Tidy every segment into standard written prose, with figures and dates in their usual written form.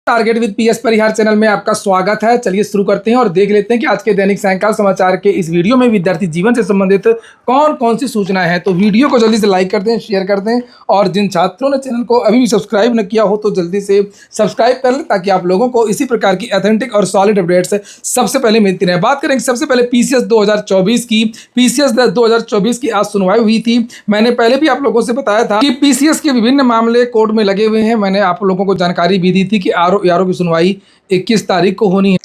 Target with PS Parihar channel में आपका स्वागत है। चलिए शुरू करते हैं और देख लेते हैं कि आज के दैनिक सायंकाल समाचार के इस वीडियो में विद्यार्थी जीवन से संबंधित कौन कौन सी सूचनाएं हैं। तो वीडियो को जल्दी से लाइक कर दें, शेयर कर दें और जिन छात्रों ने चैनल को अभी भी सब्सक्राइब न किया हो तो जल्दी से सब्सक्राइब कर लें ताकि आप लोगों को इसी प्रकार की ऑथेंटिक और सॉलिड अपडेट्स सबसे पहले मिलती रहे। बात करेंगे सबसे पहले पीसीएस 2024 की। पीसीएस 2024 की आज सुनवाई हुई थी। मैंने पहले भी आप लोगों से बताया था कि पीसीएस के विभिन्न मामले कोर्ट में लगे हुए हैं। मैंने आप लोगों को जानकारी भी दी थी कि आरओ की सुनवाई 21 तारीख को होनी है।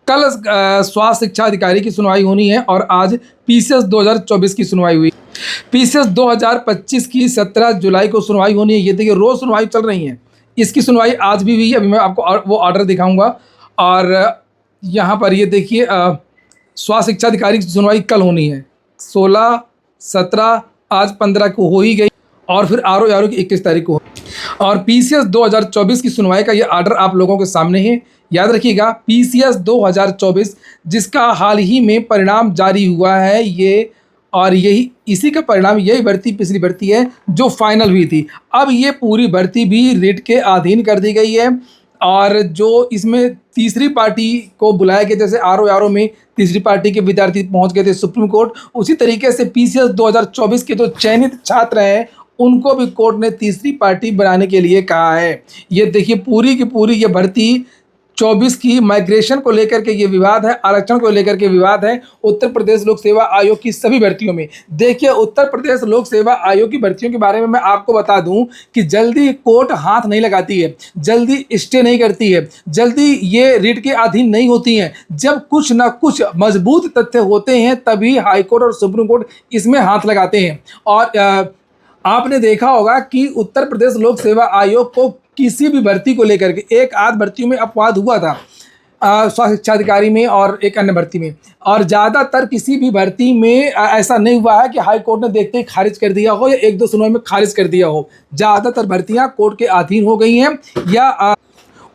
कल स्वास्थ्य शिक्षा अधिकारी की सुनवाई होनी है और आज पीसीएस 2024 की सुनवाई हुई। पीसीएस 2025 की 17 जुलाई को सुनवाई होनी है। ये देखिए रोज सुनवाई चल रही है। इसकी सुनवाई आज भी हुई है। अभी मैं आपको वो ऑर्डर दिखाऊंगा और यहाँ पर ये देखिए स्वास्थ्य शिक्षा अधिकारी की सुनवाई कल होनी है। 16, 17, आज 15 को हो ही गई और फिर आरओ की 21 तारीख को। और पीसीएस 2024 की सुनवाई का ये ऑर्डर आप लोगों के सामने है। याद रखिएगा पीसीएस 2024 जिसका हाल ही में परिणाम जारी हुआ है ये, और यही इसी का परिणाम यही भर्ती पिछली भर्ती है जो फाइनल हुई थी। अब ये पूरी भर्ती भी रिट के अधीन कर दी गई है और जो इसमें तीसरी पार्टी को बुलाया गया, जैसे आरओ में तीसरी पार्टी के विद्यार्थी पहुंच गए थे सुप्रीम कोर्ट, उसी तरीके से पीसीएस 2024 के जो चयनित छात्र हैं उनको भी कोर्ट ने तीसरी पार्टी बनाने के लिए कहा है। ये देखिए पूरी की पूरी ये भर्ती 24 की माइग्रेशन को लेकर के ये विवाद है, आरक्षण को लेकर के विवाद है उत्तर प्रदेश लोक सेवा आयोग की सभी भर्तियों में। देखिए उत्तर प्रदेश लोक सेवा आयोग की भर्तियों के बारे में मैं आपको बता दूं कि जल्दी कोर्ट हाथ नहीं लगाती है, जल्दी स्टे नहीं करती है, जल्दी ये रिट के अधीन नहीं होती हैं। जब कुछ ना कुछ मजबूत तथ्य होते हैं तभी हाईकोर्ट और सुप्रीम कोर्ट इसमें हाथ लगाते हैं। और आपने देखा होगा कि उत्तर प्रदेश लोक सेवा आयोग को किसी भी भर्ती को लेकर के एक आध भर्तियों में अपवाद हुआ था, स्वास्थ्य शिक्षा अधिकारी में और एक अन्य भर्ती में, और ज़्यादातर किसी भी भर्ती में ऐसा नहीं हुआ है कि हाई कोर्ट ने देखते ही खारिज कर दिया हो या एक दो सुनवाई में खारिज कर दिया हो। ज़्यादातर भर्तियां कोर्ट के अधीन हो गई हैं या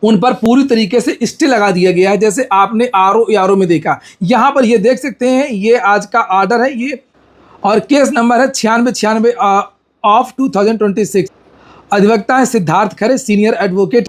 उन पर पूरी तरीके से स्टे लगा दिया गया है, जैसे आपने आरओ में देखा। यहाँ पर ये देख सकते हैं, ये आज का आर्डर है ये, और केस नंबर है 9696 ऑफ 2026। अधिवक्ता है सिद्धार्थ खरे, सीनियर एडवोकेट।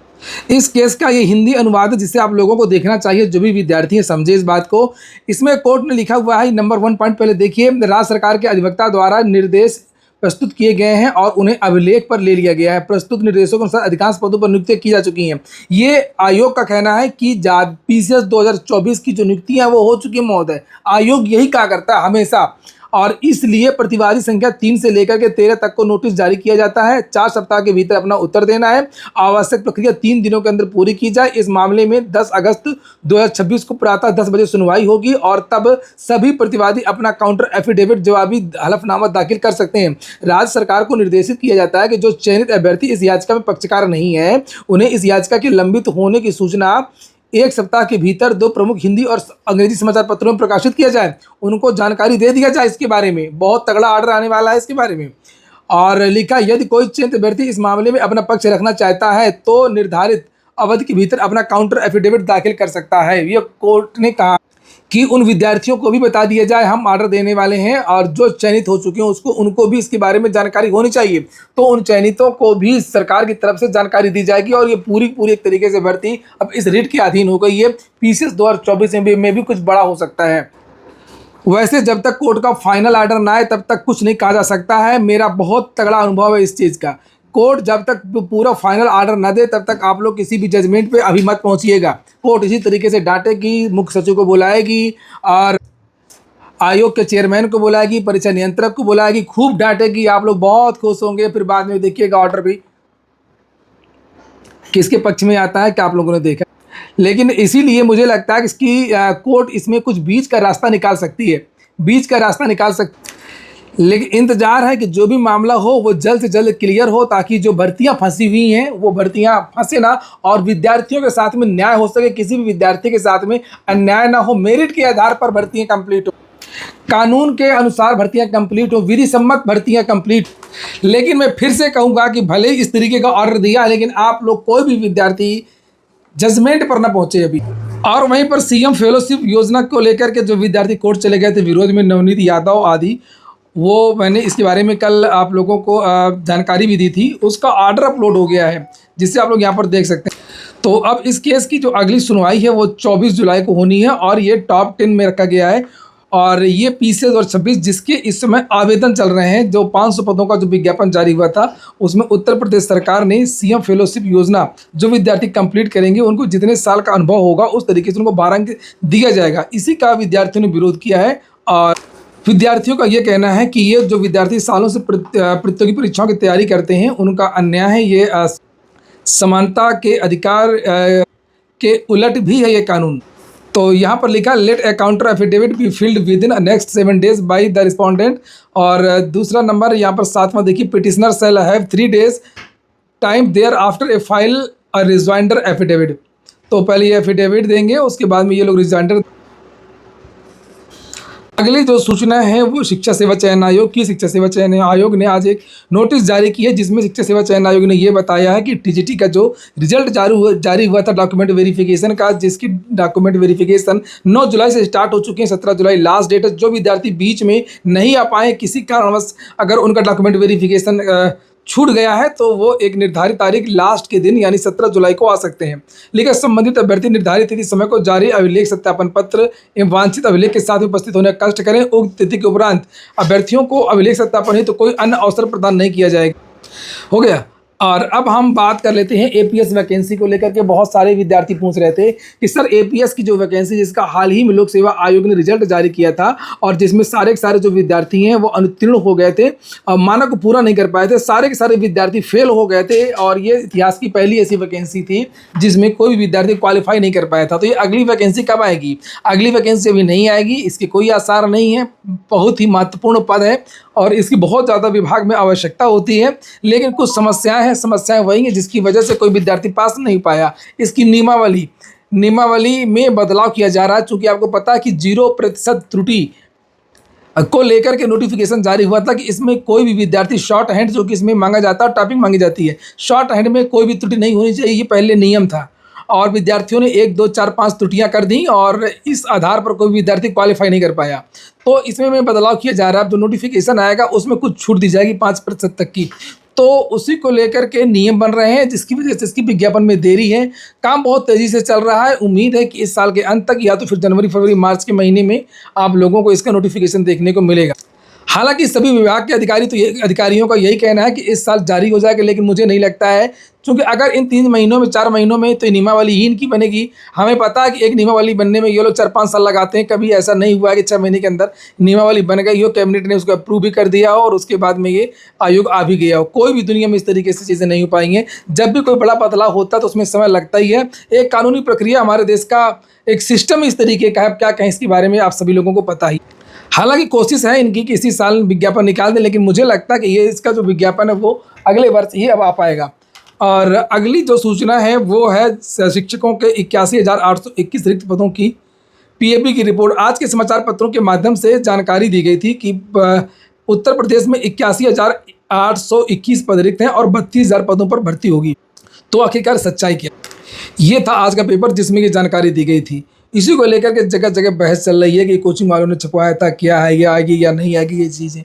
इस केस का ये हिंदी अनुवाद है जिसे आप लोगों को देखना चाहिए, जो भी विद्यार्थी हैं समझे इस बात को। इसमें कोर्ट ने लिखा हुआ है, नंबर 1 पॉइंट पहले देखिए, राज्य सरकार के अधिवक्ता द्वारा निर्देश प्रस्तुत किए गए हैं और उन्हें अभिलेख पर ले लिया गया है। प्रस्तुत निर्देशों के अनुसार अधिकांश पदों पर नियुक्तियां की जा चुकी हैं। ये आयोग का कहना है कि पीसीएस 2024 की जो नियुक्तियां वो हो चुकी है महोदय। आयोग यही कहा करता है हमेशा, और इसलिए प्रतिवादी संख्या 3 से लेकर के 13 तक को नोटिस जारी किया जाता है। 4 सप्ताह के भीतर अपना उत्तर देना है। आवश्यक प्रक्रिया 3 दिनों के अंदर पूरी की जाए। इस मामले में 10 अगस्त 2026 को प्रातः 10 बजे सुनवाई होगी और तब सभी प्रतिवादी अपना काउंटर एफिडेविट जवाबी हलफनामा दाखिल कर सकते हैं। राज्य सरकार को निर्देशित किया जाता है कि जो चयनित अभ्यर्थी इस याचिका में पक्षकार नहीं है उन्हें इस याचिका के लंबित होने की सूचना 1 सप्ताह के भीतर 2 प्रमुख हिंदी और अंग्रेजी समाचार पत्रों में प्रकाशित किया जाए, उनको जानकारी दे दिया जाए इसके बारे में। बहुत तगड़ा ऑर्डर आने वाला है इसके बारे में। और लिखा, यदि कोई चयनित अभ्यर्थी इस मामले में अपना पक्ष रखना चाहता है तो निर्धारित अवधि के भीतर अपना काउंटर एफिडेविट दाखिल कर सकता है। ये कोर्ट ने कहा कि उन विद्यार्थियों को भी बता दिया जाए हम ऑर्डर देने वाले हैं, और जो चयनित हो चुके हैं उनको भी इसके बारे में जानकारी होनी चाहिए। तो उन चयनितों को भी सरकार की तरफ से जानकारी दी जाएगी और ये पूरी एक तरीके से भर्ती अब इस रिट के अधीन हो गई है। पीसीएस 2024 में भी कुछ बड़ा हो सकता है। वैसे जब तक कोर्ट का फाइनल ऑर्डर ना आए तब तक कुछ नहीं कहा जा सकता है। मेरा बहुत तगड़ा अनुभव है इस चीज़ का। कोर्ट जब तक पूरा फाइनल ऑर्डर न दे तब तक आप लोग किसी भी जजमेंट पे अभी मत पहुंचिएगा। कोर्ट इसी तरीके से डांटेगी, मुख्य सचिव को बुलाएगी और आयोग के चेयरमैन को बुलाएगी, परीक्षा नियंत्रक को बुलाएगी, खूब डांटेगी। आप लोग बहुत खुश होंगे, फिर बाद में देखिएगा ऑर्डर भी किसके पक्ष में आता है क्या आप लोगों ने देखा। लेकिन इसीलिए मुझे लगता है कि इसकी कोर्ट इसमें कुछ बीच का रास्ता निकाल सकती है, बीच का रास्ता निकाल सकती। लेकिन इंतजार है कि जो भी मामला हो वो जल्द से जल्द क्लियर हो ताकि जो भर्तियां फंसी हुई हैं वो भर्तियां फंसे ना और विद्यार्थियों के साथ में न्याय हो सके, किसी भी विद्यार्थी के साथ में अन्याय ना हो। मेरिट के आधार पर भर्तियां कंप्लीट हो, कानून के अनुसार भर्तियां कंप्लीट हो, विधि सम्मत भर्तियां कंप्लीट। लेकिन मैं फिर से कहूँगा कि भले ही इस तरीके का ऑर्डर दिया, लेकिन आप लोग कोई भी विद्यार्थी जजमेंट पर ना पहुँचे अभी। और वहीं पर सीएम फेलोशिप योजना को लेकर के जो विद्यार्थी कोर्ट चले गए थे विरोध में, नवनीत यादव आदि, वो मैंने इसके बारे में कल आप लोगों को जानकारी भी दी थी। उसका ऑर्डर अपलोड हो गया है जिससे आप लोग यहाँ पर देख सकते हैं। तो अब इस केस की जो अगली सुनवाई है वो 24 जुलाई को होनी है और ये टॉप 10 में रखा गया है। और ये PCS 2026 जिसके इस समय आवेदन चल रहे हैं, जो 500 पदों का जो विज्ञापन जारी हुआ था उसमें उत्तर प्रदेश सरकार ने CM फेलोशिप योजना जो विद्यार्थी कंप्लीट करेंगे उनको जितने साल का अनुभव होगा उस तरीके से उनको 12 अंक दिया जाएगा। इसी का विद्यार्थियों ने विरोध किया है और विद्यार्थियों का ये कहना है कि ये जो विद्यार्थी सालों से प्रतियोगी परीक्षाओं की तैयारी करते हैं उनका अन्याय है, ये समानता के अधिकार के उलट भी है ये कानून। तो यहाँ पर लिखा let a counter affidavit be filed within next 7 days by the respondent. और दूसरा नंबर यहाँ पर 7वां देखिए, petitioner shall have 3 days time thereafter a file a rejoinder affidavit. तो पहले ये एफिडेविट देंगे, उसके बाद में ये लोग रिजॉइंडर। अगली जो सूचना है वो शिक्षा सेवा चयन आयोग की। शिक्षा सेवा चयन आयोग ने आज एक नोटिस जारी की है जिसमें शिक्षा सेवा चयन आयोग ने ये बताया है कि TGT का जो रिजल्ट जारी हुआ था डॉक्यूमेंट वेरिफिकेशन का, जिसकी डॉक्यूमेंट वेरिफिकेशन 9 जुलाई से स्टार्ट हो चुके हैं, 17 जुलाई लास्ट डेट है। जो विद्यार्थी बीच में नहीं आ पाए किसी कारणवश, अगर उनका डॉक्यूमेंट वेरिफिकेशन छूट गया है तो वो एक निर्धारित तारीख लास्ट के दिन यानी 17 जुलाई को आ सकते हैं। लेकिन संबंधित अभ्यर्थी निर्धारित तिथि समय को जारी अभिलेख सत्यापन पत्र एवं वांछित अभिलेख के साथ उपस्थित होने का कष्ट करें। उक्त तिथि के उपरांत अभ्यर्थियों को अभिलेख सत्यापन हेतु तो कोई अन्य अवसर प्रदान नहीं किया जाएगा। हो गया। और अब हम बात कर लेते हैं APS वैकेंसी को लेकर के। बहुत सारे विद्यार्थी पूछ रहे थे कि सर APS की जो वैकेंसी जिसका हाल ही में लोक सेवा आयोग ने रिजल्ट जारी किया था और जिसमें सारे के सारे जो विद्यार्थी हैं वो अनुत्तीर्ण हो गए थे, मानक को पूरा नहीं कर पाए थे, सारे के सारे विद्यार्थी फेल हो गए थे और ये इतिहास की पहली ऐसी वैकेंसी थी जिसमें कोई विद्यार्थी क्वालिफाई नहीं कर पाया था। तो ये अगली वैकेंसी कब आएगी? अगली वैकेंसी अभी नहीं आएगी, इसके कोई आसार नहीं है। बहुत ही महत्वपूर्ण पद है और इसकी बहुत ज़्यादा विभाग में आवश्यकता होती है, लेकिन कुछ समस्याएं हैं। समस्याएं वही हैं जिसकी वजह से कोई विद्यार्थी पास नहीं पाया। इसकी नियमावली में बदलाव किया जा रहा है, चूँकि आपको पता है कि 0% त्रुटि को लेकर के नोटिफिकेशन जारी हुआ था कि इसमें कोई भी विद्यार्थी शॉर्ट हैंड जो कि इसमें मांगा जाता है, टॉपिक मांगी जाती है, शॉर्ट हैंड में कोई भी त्रुटि नहीं होनी चाहिए, ये पहले नियम था। और विद्यार्थियों ने 1, 2, 4, 5 त्रुटियां कर दी और इस आधार पर कोई विद्यार्थी क्वालिफाई नहीं कर पाया। तो इसमें में बदलाव किया जा रहा है। जो नोटिफिकेशन आएगा उसमें कुछ छूट दी जाएगी 5% तक की। तो उसी को लेकर के नियम बन रहे हैं जिसकी वजह से इसकी विज्ञापन में देरी है। काम बहुत तेज़ी से चल रहा है। उम्मीद है कि इस साल के अंत तक या तो फिर जनवरी, फरवरी, मार्च के महीने में आप लोगों को इसका नोटिफिकेशन देखने को मिलेगा। हालांकि सभी विभाग के अधिकारियों का यही कहना है कि इस साल जारी हो जाएगा, लेकिन मुझे नहीं लगता है, क्योंकि अगर इन 3 महीनों में 4 महीनों में तो नियमावली ही इनकी बनेगी। हमें पता है कि एक नियमावली बनने में ये लोग 4-5 साल लगाते हैं। कभी ऐसा नहीं हुआ है कि 6 महीने के अंदर नियमावली बन गई हो, कैबिनेट ने उसको अप्रूव भी कर दिया हो और उसके बाद में ये आयोग आ भी गया हो। कोई भी दुनिया में इस तरीके से चीज़ें नहीं हो पाई हैं। जब भी कोई बड़ा बदलाव होता है तो उसमें समय लगता ही है। एक कानूनी प्रक्रिया, हमारे देश का एक सिस्टम इस तरीके का है, क्या कहें इसके बारे में आप सभी लोगों को पता ही। हालांकि कोशिश है इनकी कि इसी साल विज्ञापन निकाल दें, लेकिन मुझे लगता है कि ये इसका जो विज्ञापन है वो अगले वर्ष ही अब आ पाएगा। और अगली जो सूचना है वो है शिक्षकों के 81,821 रिक्त पदों की PAB की रिपोर्ट। आज के समाचार पत्रों के माध्यम से जानकारी दी गई थी कि उत्तर प्रदेश में 81,821 पद रिक्त हैं और 32,000 पदों पर भर्ती होगी। तो आखिरकार सच्चाई क्या? ये था आज का पेपर जिसमें ये जानकारी दी गई थी। इसी को लेकर के जगह जगह बहस चल रही है कि कोचिंग वालों ने छुपवाया था, क्या है, ये आएगी या नहीं आएगी ये चीज़ें।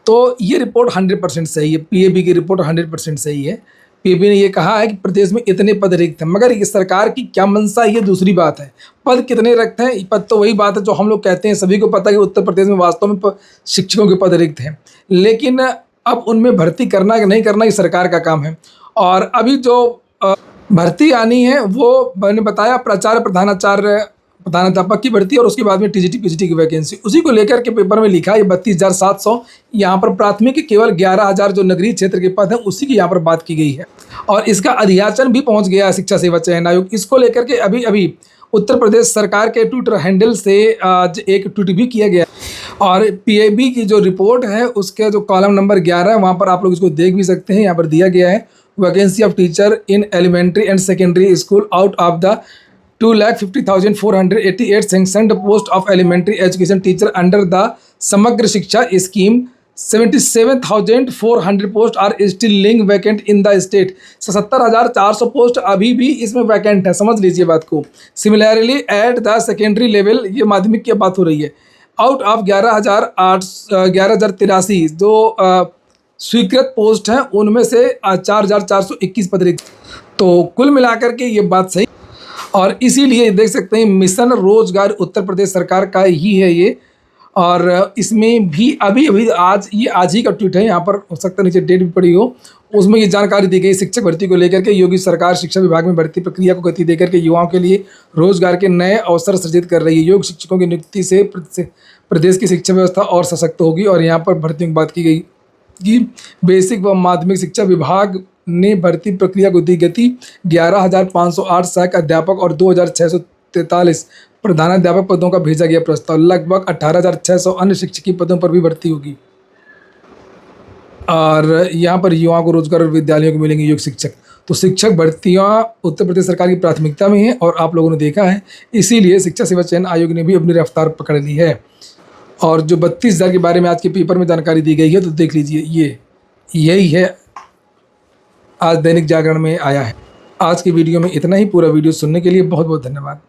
तो ये रिपोर्ट 100% सही है। PAB की रिपोर्ट 100% सही है। PAB ने ये कहा है कि प्रदेश में इतने पद रिक्त हैं, मगर ये सरकार की क्या मंशा है ये दूसरी बात है। पद कितने रिक्त हैं, पद तो वही बात है जो हम लोग कहते हैं, सभी को पता है कि उत्तर प्रदेश में वास्तव में शिक्षकों के पद रिक्त हैं, लेकिन अब उनमें भर्ती करना कि नहीं करना ये सरकार का काम है। और अभी जो भर्ती आनी है वो मैंने बताया प्राचार्य, प्रधानाध्यापक की भर्ती और उसके बाद में TGT PGT की वैकेंसी। उसी को लेकर के पेपर में लिखा है 32,700। यहाँ पर प्राथमिक केवल 11,000 जो नगरीय क्षेत्र के पद हैं उसी की यहाँ पर बात की गई है और इसका अधियाचन भी पहुँच गया है शिक्षा सेवा चयन आयोग। इसको लेकर के अभी उत्तर प्रदेश सरकार के ट्विटर हैंडल से आज एक ट्वीट भी किया गया और PAB की जो रिपोर्ट है उसके जो कॉलम नंबर 11 है वहाँ पर आप लोग इसको देख भी सकते हैं। यहाँ पर दिया गया है vacancy of teacher in elementary and secondary school out of the 2,50,488 sanctioned post of elementary education teacher under the Samagra Shiksha scheme 77,400 post are still lying vacant in the state. 77,400 post अभी भी इसमें वैकेंट है, समझ लीजिए बात को। Similarly at the secondary level, ये माध्यमिक की बात हो रही है, आउट ऑफ 11,083 जो स्वीकृत पोस्ट हैं उनमें से 4,421 पद रिक्त। तो कुल मिलाकर के ये बात सही, और इसीलिए देख सकते हैं मिशन रोजगार उत्तर प्रदेश सरकार का ही है ये। और इसमें भी अभी अभी आज ही का ट्वीट है, यहाँ पर हो सकता है नीचे डेट भी पड़ी हो, उसमें ये जानकारी दी गई शिक्षक भर्ती को लेकर के। योगी सरकार शिक्षा विभाग में भर्ती प्रक्रिया को गति देकर के युवाओं के लिए रोजगार के नए अवसर सृजित कर रही है। योग्य शिक्षकों की नियुक्ति से प्रदेश की शिक्षा व्यवस्था और सशक्त होगी। और यहाँ पर भर्तियों की बात की गई कि बेसिक व माध्यमिक शिक्षा विभाग ने भर्ती प्रक्रिया को दी गति। 11,508 सहायक अध्यापक और 2,643 प्रधानाध्यापक पदों का भेजा गया प्रस्ताव। लगभग 18,600 अन्य शिक्षकीय पदों पर भी भर्ती होगी। और यहाँ पर युवाओं को रोजगार और विद्यालयों को मिलेंगे योग्य शिक्षक। तो शिक्षक भर्तियाँ उत्तर प्रदेश सरकार की प्राथमिकता में है, और आप लोगों ने देखा है, इसीलिए शिक्षा सेवा चयन आयोग ने भी अपनी रफ्तार पकड़ ली है। और जो 32,000 के बारे में आज के पेपर में जानकारी दी गई है, तो देख लीजिए, यही है आज दैनिक जागरण में आया है। आज की वीडियो में इतना ही। पूरा वीडियो सुनने के लिए बहुत बहुत धन्यवाद।